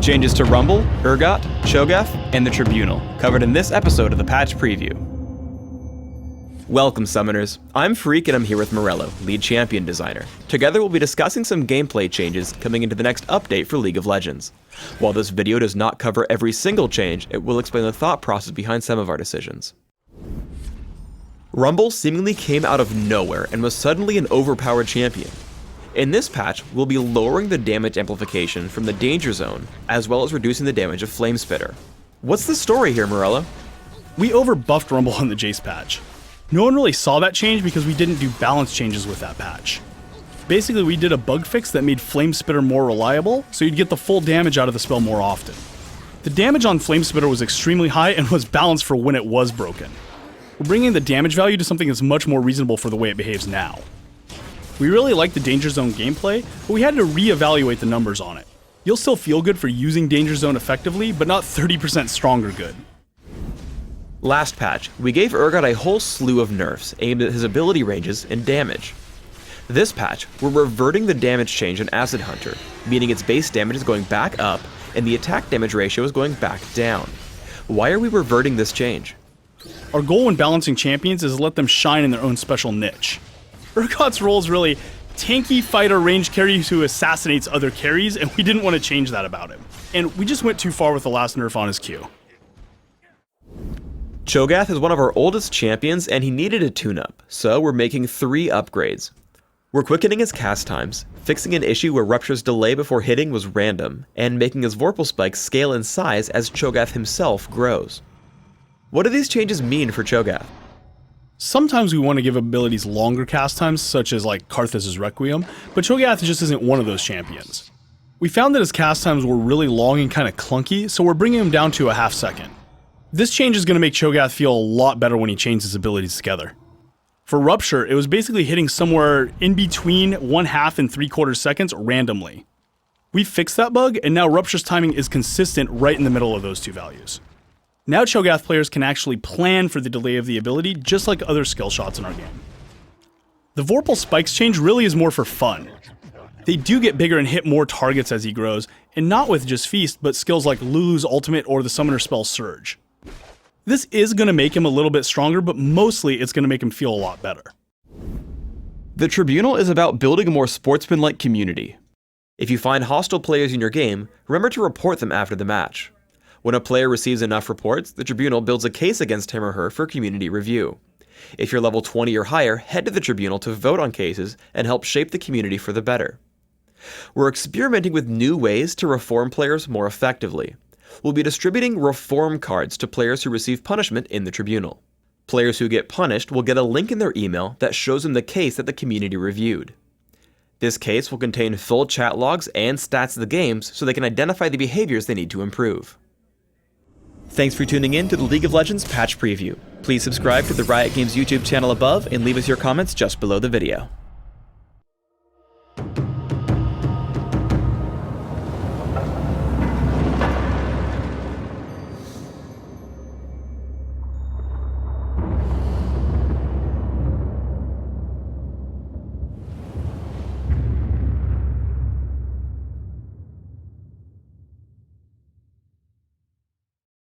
Changes to Rumble, Urgot, Cho'Gath, and the Tribunal, covered in this episode of the Patch Preview. Welcome, Summoners. I'm Freak and I'm here with Morello, lead champion designer. Together we'll be discussing some gameplay changes coming into the next update for League of Legends. While this video does not cover every single change, it will explain the thought process behind some of our decisions. Rumble seemingly came out of nowhere and was suddenly an overpowered champion. In this patch, we'll be lowering the damage amplification from the Danger Zone, as well as reducing the damage of Flamespitter. What's the story here, Morello? We overbuffed Rumble on the Jace patch. No one really saw that change because we didn't do balance changes with that patch. Basically, we did a bug fix that made Flamespitter more reliable, so you'd get the full damage out of the spell more often. The damage on Flamespitter was extremely high and was balanced for when it was broken. We're bringing the damage value to something that's much more reasonable for the way it behaves now. We really like the Danger Zone gameplay, but we had to re-evaluate the numbers on it. You'll still feel good for using Danger Zone effectively, but not 30% stronger good. Last patch, we gave Urgot a whole slew of nerfs aimed at his ability ranges and damage. This patch, we're reverting the damage change in Acid Hunter, meaning its base damage is going back up and the attack damage ratio is going back down. Why are we reverting this change? Our goal when balancing champions is to let them shine in their own special niche. Urgot's role is really tanky fighter range carry who assassinates other carries, and we didn't want to change that about him. And we just went too far with the last nerf on his Q. Cho'Gath is one of our oldest champions and he needed a tune-up, so we're making 3 upgrades. We're quickening his cast times, fixing an issue where Rupture's delay before hitting was random, and making his Vorpal Spike scale in size as Cho'Gath himself grows. What do these changes mean for Cho'Gath? Sometimes we want to give abilities longer cast times, such as like Karthus' Requiem, but Cho'Gath just isn't one of those champions. We found that his cast times were really long and kind of clunky, so we're bringing him down to a half second. This change is going to make Cho'Gath feel a lot better when he chains his abilities together. For Rupture, it was basically hitting somewhere in between 1/2 and 3/4 seconds randomly. We fixed that bug, and now Rupture's timing is consistent right in the middle of those two values. Now Cho'Gath players can actually plan for the delay of the ability, just like other skill shots in our game. The Vorpal Spikes change really is more for fun. They do get bigger and hit more targets as he grows, and not with just Feast, but skills like Lulu's Ultimate or the Summoner spell Surge. This is going to make him a little bit stronger, but mostly it's going to make him feel a lot better. The Tribunal is about building a more sportsmanlike community. If you find hostile players in your game, remember to report them after the match. When a player receives enough reports, the Tribunal builds a case against him or her for community review. If you're level 20 or higher, head to the Tribunal to vote on cases and help shape the community for the better. We're experimenting with new ways to reform players more effectively. We'll be distributing reform cards to players who receive punishment in the Tribunal. Players who get punished will get a link in their email that shows them the case that the community reviewed. This case will contain full chat logs and stats of the games so they can identify the behaviors they need to improve. Thanks for tuning in to the League of Legends Patch Preview. Please subscribe to the Riot Games YouTube channel above and leave us your comments just below the video.